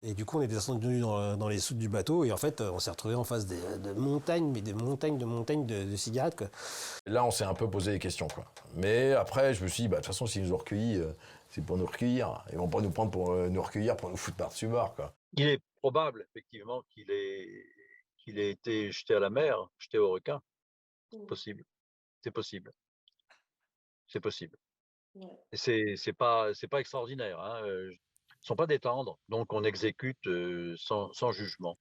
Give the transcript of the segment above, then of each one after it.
Et du coup, on est descendu dans les soutes du bateau et en fait, on s'est retrouvé en face de montagnes, mais des montagnes de cigarettes, quoi. Là, on s'est un peu posé des questions, quoi. Mais après, je me suis dit, de toute façon, s'ils nous ont recueillis, c'est pour nous recueillir. Ils vont pas nous prendre pour nous recueillir, pour nous foutre par-dessus bord, quoi. Il est probable, effectivement, qu'il ait été jeté à la mer, jeté au requin. C'est possible. C'est possible. C'est possible. Ouais. Et c'est pas extraordinaire, hein. Ils sont pas des tendres, donc on exécute sans jugement.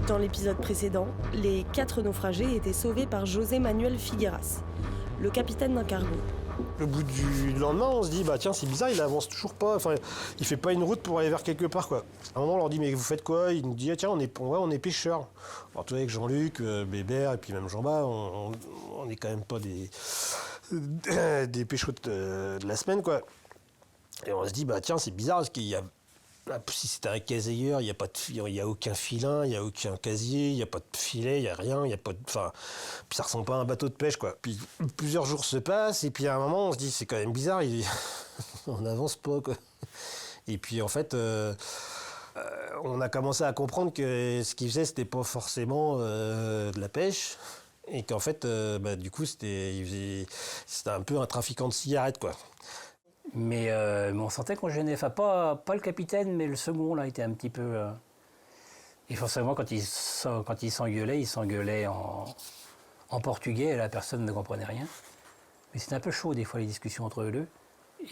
Dans l'épisode précédent, les 4 naufragés étaient sauvés par José Manuel Figueras, le capitaine d'un cargo. Le bout du lendemain, on se dit, bah tiens, c'est bizarre, il avance toujours pas, enfin, il fait pas une route pour aller vers quelque part, quoi. À un moment, on leur dit, mais vous faites quoi? Il nous dit, ah, tiens, on est pêcheurs. Alors, toi, avec Jean-Luc, Bébert, et puis même Jean-Bas, on est quand même pas des péchots de la semaine, quoi. Et on se dit, bah tiens, c'est bizarre, parce qu'il y a... Si c'était un casier, il y a aucun filin, il y a aucun casier, il y a pas de filet, il y a rien, il y a pas de, enfin, puis ça ressemble pas à un bateau de pêche, quoi. Puis plusieurs jours se passent et puis à un moment on se dit c'est quand même bizarre, on n'avance pas, quoi. Et puis en fait on a commencé à comprendre que ce qu'ils faisaient c'était pas forcément de la pêche et qu'en fait du coup c'était un peu un trafiquant de cigarettes, quoi. Mais on sentait qu'on gênait, enfin pas le capitaine, mais le second là était un petit peu... Et forcément quand il s'engueulait en portugais, et la personne ne comprenait rien. Mais c'était un peu chaud des fois les discussions entre eux deux.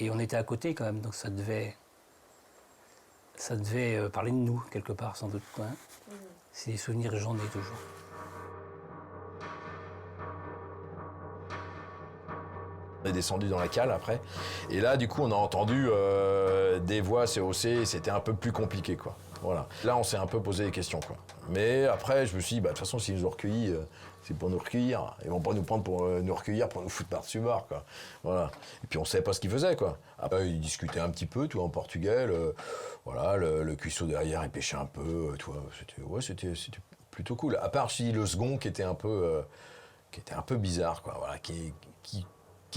Et on était à côté quand même, donc ça devait parler de nous quelque part sans doute, quoi, hein. C'est des souvenirs que j'en ai toujours. On est descendu dans la cale après, et là du coup on a entendu des voix se hausser, c'était un peu plus compliqué, quoi. Voilà. Là on s'est un peu posé des questions, quoi. Mais après je me suis dit, de toute façon s'ils nous ont recueillis, c'est pour nous recueillir. Ils vont pas nous prendre pour nous recueillir, pour nous foutre par-dessus bord, quoi. Voilà. Et puis on savait pas ce qu'ils faisaient, quoi. Après ils discutaient un petit peu, tout en portugais, le cuisseau derrière il pêchait un peu, c'était plutôt cool. À part si le second qui était un peu bizarre, quoi. Voilà, qui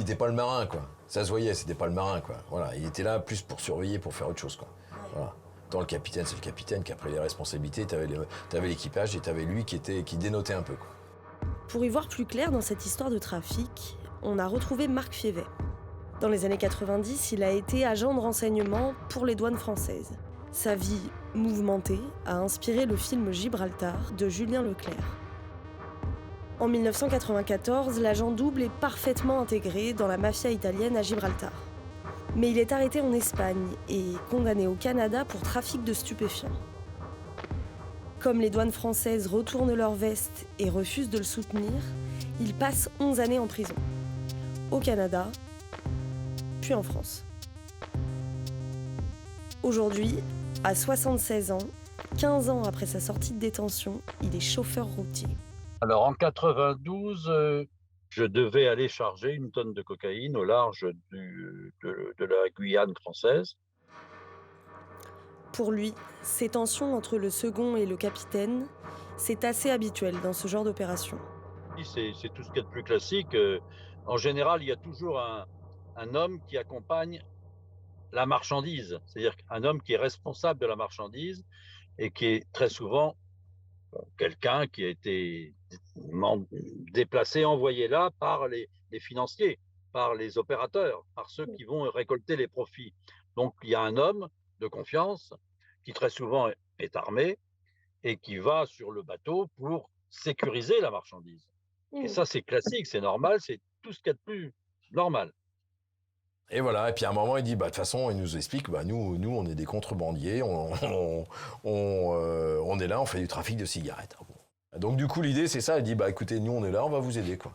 n'était pas le marin, quoi. Ça se voyait, c'était pas le marin, quoi. Voilà, il était là plus pour surveiller, pour faire autre chose, quoi. Voilà. Tant le capitaine, c'est le capitaine qui a pris les responsabilités, t'avais l'équipage et t'avais lui qui dénotait un peu, quoi. Pour y voir plus clair dans cette histoire de trafic, on a retrouvé Marc Févet. Dans les années 90, il a été agent de renseignement pour les douanes françaises. Sa vie mouvementée a inspiré le film Gibraltar de Julien Leclerc. En 1994, l'agent double est parfaitement intégré dans la mafia italienne à Gibraltar. Mais il est arrêté en Espagne et condamné au Canada pour trafic de stupéfiants. Comme les douanes françaises retournent leur veste et refusent de le soutenir, il passe 11 années en prison. Au Canada, puis en France. Aujourd'hui, à 76 ans, 15 ans après sa sortie de détention, il est chauffeur routier. Alors en 92, je devais aller charger une tonne de cocaïne au large de la Guyane française. Pour lui, ces tensions entre le second et le capitaine, c'est assez habituel dans ce genre d'opération. C'est tout ce qu'il y a de plus classique. En général, il y a toujours un homme qui accompagne la marchandise, c'est-à-dire un homme qui est responsable de la marchandise et qui est très souvent quelqu'un qui a été déplacé, envoyé là par les financiers, par les opérateurs, par ceux qui vont récolter les profits. Donc il y a un homme de confiance qui très souvent est armé et qui va sur le bateau pour sécuriser la marchandise. Et ça, c'est classique, c'est normal, c'est tout ce qu'il y a de plus normal. Et voilà, et puis à un moment, il dit, de toute façon, il nous explique, nous, on est des contrebandiers, on est là, on fait du trafic de cigarettes. Donc du coup, l'idée, c'est ça, il dit, écoutez, nous, on est là, on va vous aider, quoi.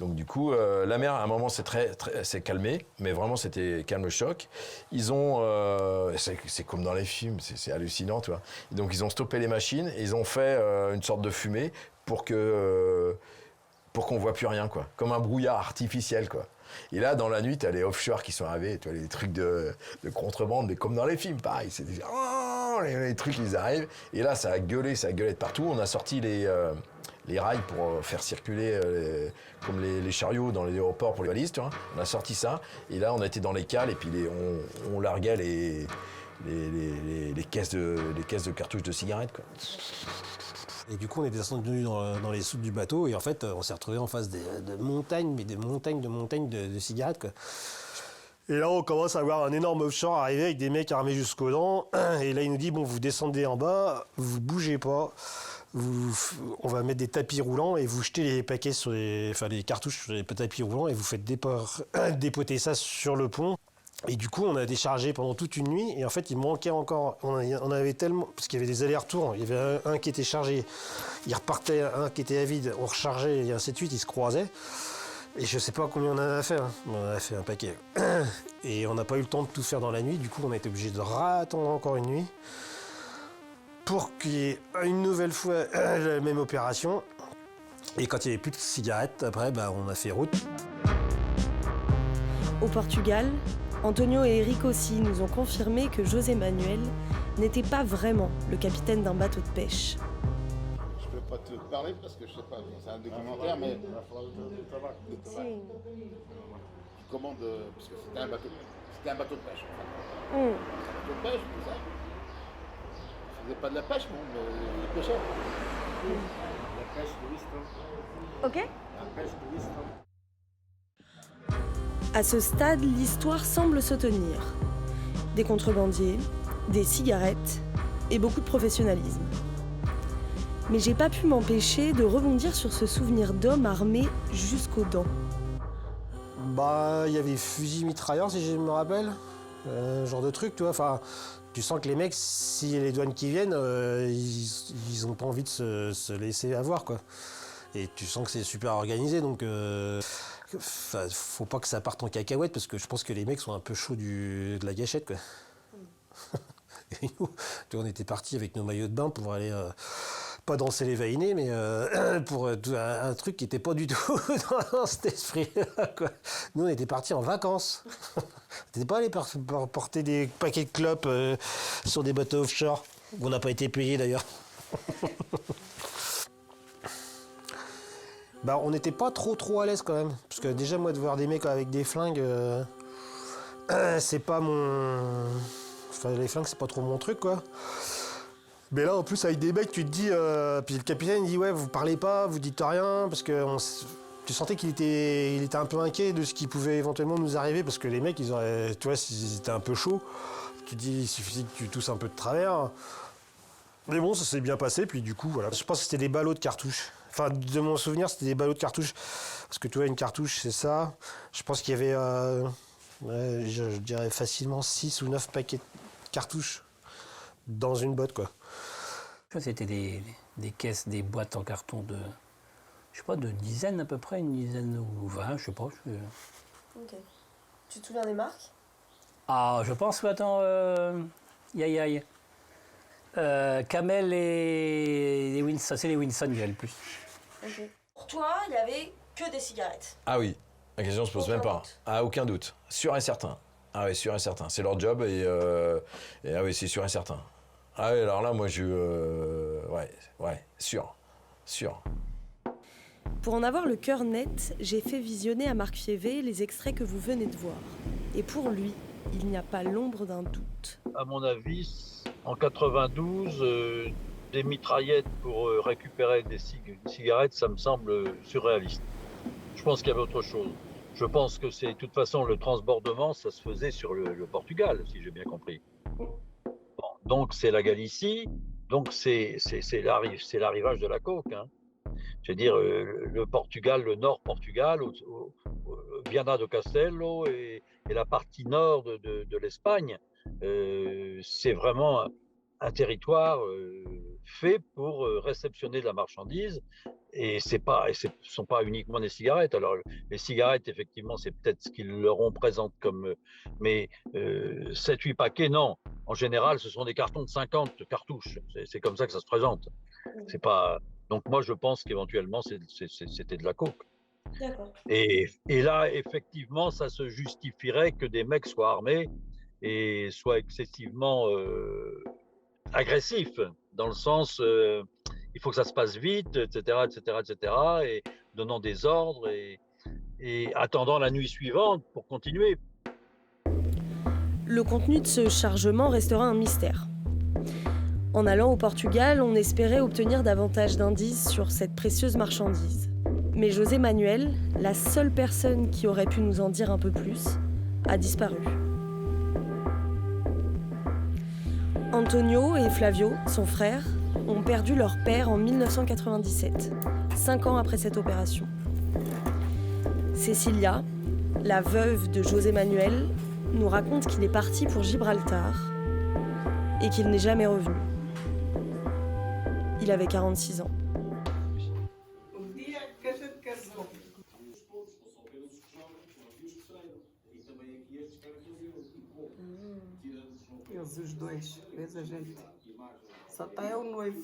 Donc du coup, la mer, à un moment, s'est calmée, mais vraiment, c'était calme-choc. Ils ont, c'est comme dans les films, c'est hallucinant, tu vois. Et donc ils ont stoppé les machines, et ils ont fait une sorte de fumée pour qu'on voit plus rien, quoi. Comme un brouillard artificiel, quoi. Et là, dans la nuit, t'as les offshore qui sont arrivés, tu vois, les trucs de contrebande, mais comme dans les films, pareil. C'est des... Oh, les trucs, ils arrivent. Et là, ça a gueulé de partout. On a sorti les rails pour faire circuler, comme les chariots dans les aéroports pour les valises, tu vois. On a sorti ça. Et là, on était dans les cales et puis on larguait les caisses de cartouches de cigarettes, quoi. Et du coup, on était descendu dans les soutes du bateau et en fait, on s'est retrouvé en face de montagnes, mais des montagnes de cigarettes, quoi. Et là, on commence à voir un énorme offshore arriver avec des mecs armés jusqu'aux dents. Et là, il nous dit, bon, vous descendez en bas, vous bougez pas, on va mettre des tapis roulants et vous jetez les paquets les cartouches sur les tapis roulants et vous faites dépoter ça sur le pont. Et du coup, on a déchargé pendant toute une nuit. Et en fait, il manquait encore. On avait tellement. Parce qu'il y avait des allers-retours. Il y avait un qui était chargé. Il repartait, un qui était à vide. On rechargeait, et ainsi de suite. Ils se croisaient. Et je sais pas combien on en a fait. Hein. On en a fait un paquet. Et on n'a pas eu le temps de tout faire dans la nuit. Du coup, on a été obligé de attendre encore une nuit. Pour qu'il y ait une nouvelle fois la même opération. Et quand il n'y avait plus de cigarettes, après, on a fait route. Au Portugal, Antonio et Eric aussi nous ont confirmé que José Manuel n'était pas vraiment le capitaine d'un bateau de pêche. Je peux pas te parler parce que je sais pas, c'est un documentaire, mais tu commandes, parce que c'était un bateau de pêche. Un bateau de pêche, tout ça. Je faisais pas de la pêche, non, mais il pêchait. La pêche de Winston. Ok. La pêche de Winston. À ce stade, l'histoire semble se tenir. Des contrebandiers, des cigarettes et beaucoup de professionnalisme. Mais j'ai pas pu m'empêcher de rebondir sur ce souvenir d'hommes armés jusqu'aux dents. Il y avait fusil mitrailleur, si je me rappelle. Genre de truc, tu vois. Enfin, tu sens que les mecs, s'il y a les douanes qui viennent, ils ont pas envie de se laisser avoir, quoi. Et tu sens que c'est super organisé, donc... faut pas que ça parte en cacahuète parce que je pense que les mecs sont un peu chauds de la gâchette, quoi. Et nous, on était partis avec nos maillots de bain pour aller pas danser les vainés, mais pour un truc qui était pas du tout dans cet esprit-là, quoi. Nous, on était partis en vacances. On n'était pas allés porter des paquets de clopes sur des bateaux offshore où on n'a pas été payés d'ailleurs. On n'était pas trop à l'aise quand même. Parce que déjà, moi, de voir des mecs avec des flingues, c'est pas mon... Enfin, les flingues, c'est pas trop mon truc, quoi. Mais là, en plus, avec des mecs, tu te dis... Puis le capitaine, il dit, ouais, vous parlez pas, vous dites rien, parce que tu sentais qu'il était un peu inquiet de ce qui pouvait éventuellement nous arriver, parce que les mecs, ils auraient... Tu vois, s'ils étaient un peu chauds, tu te dis, il suffisait que tu tousses un peu de travers. Mais bon, ça s'est bien passé, puis du coup, voilà. Je pense que c'était des ballots de cartouches. Enfin, de mon souvenir, c'était des ballots de cartouches. Parce que tu vois, une cartouche, c'est ça. Je pense qu'il y avait, je dirais facilement 6 ou 9 paquets de cartouches dans une botte, quoi. C'était des caisses, des boîtes en carton de, je sais pas, de dizaines à peu près, une dizaine ou 20, je sais pas. Ok. Tu te souviens des marques? Ah, je pense, attends, Yay. Camel et les Winston, c'est les Winston qu'il y a le plus. Okay. Pour toi, il n'y avait que des cigarettes. Ah oui, la question se pose Aucun même pas. doute. Ah, aucun doute. Sûr et certain. Ah oui, sûr et certain. C'est leur job et ah oui, c'est sûr et certain. Ah oui, alors là, moi, ouais, sûr. Pour en avoir le cœur net, j'ai fait visionner à Marc Fievé les extraits que vous venez de voir. Et pour lui, il n'y a pas l'ombre d'un doute. À mon avis, en 92, des mitraillettes pour récupérer des cigarettes, ça me semble surréaliste. Je pense qu'il y avait autre chose. Je pense que c'est, de toute façon, le transbordement, ça se faisait sur le Portugal, si j'ai bien compris. Bon, donc c'est la Galicie, donc c'est l'arrivage de la coke, hein. Je veux dire, le Portugal, le nord Portugal, Viana do Castelo et la partie nord de l'Espagne, c'est vraiment un territoire fait pour réceptionner de la marchandise. Et ce sont pas uniquement des cigarettes. Alors, les cigarettes, effectivement, c'est peut-être ce qu'ils leur ont présente comme... Mais 7-8 paquets, non. En général, ce sont des cartons de 50 cartouches. C'est comme ça que ça se présente. C'est pas... Donc moi, je pense qu'éventuellement, c'était de la coke. D'accord. Et là, effectivement, ça se justifierait que des mecs soient armés et soient excessivement agressifs, dans le sens, il faut que ça se passe vite, etc., etc., etc., et donnant des ordres et attendant la nuit suivante pour continuer. Le contenu de ce chargement restera un mystère. En allant au Portugal, on espérait obtenir davantage d'indices sur cette précieuse marchandise. Mais José Manuel, la seule personne qui aurait pu nous en dire un peu plus, a disparu. Antonio et Flavio, son frère, ont perdu leur père en 1997, 5 ans après cette opération. Cecilia, la veuve de José Manuel, nous raconte qu'il est parti pour Gibraltar et qu'il n'est jamais revenu. Il avait 46 ans. Eles os dois, vês a gente. Só tá é o noivo.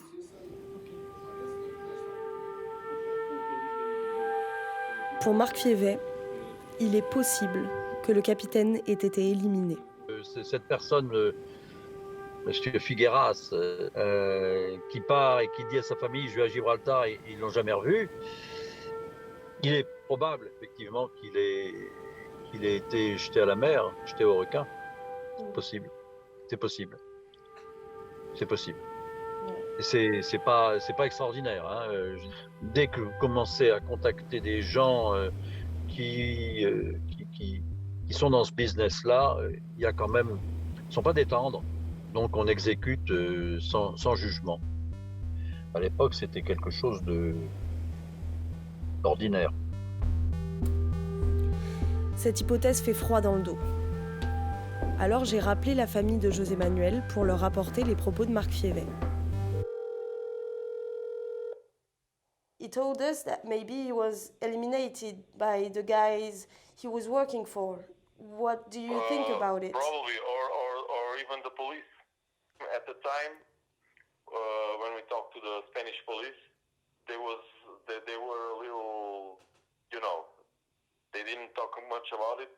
Pour Marc Fievet, il est possible que le capitaine ait été éliminé. Cette personne, Monsieur Figueras, qui part et qui dit à sa famille je vais à Gibraltar et ils l'ont jamais revu, il est probable effectivement qu'il ait été jeté à la mer, jeté au requin. C'est possible. C'est possible. C'est possible. Et c'est pas extraordinaire. Hein. Dès que vous commencez à contacter des gens qui sont dans ce business-là, il y a quand même, ils sont pas des tendres. Donc on exécute sans jugement. À l'époque, c'était quelque chose d'ordinaire. Cette hypothèse fait froid dans le dos. Alors j'ai rappelé la famille de José Manuel pour leur rapporter les propos de Marc Fievet. He told us that maybe he was eliminated by the guys he was working for. What do you think about it? Probably, or even the police. At the time, when we talked to the Spanish police, they were a little, they didn't talk much about it,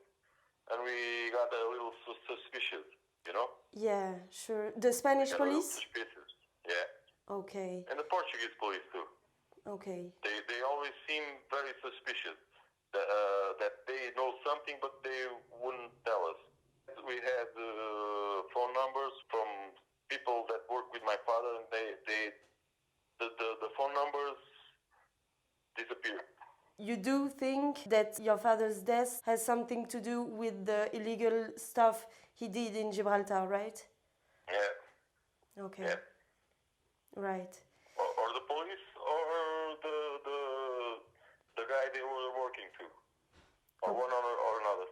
and we got a little suspicious, Yeah, sure. The Spanish police? Suspicious, yeah. Okay, And the Portuguese police too. okay. They always seem very suspicious that they know something, but they wouldn't tell us. We had phone numbers from people that work with my father, and the phone numbers disappeared. You do think that your father's death has something to do with the illegal stuff he did in Gibraltar, right? Yeah. Okay. Yeah. Right. Or the police, or the guy they were working to, or one or another.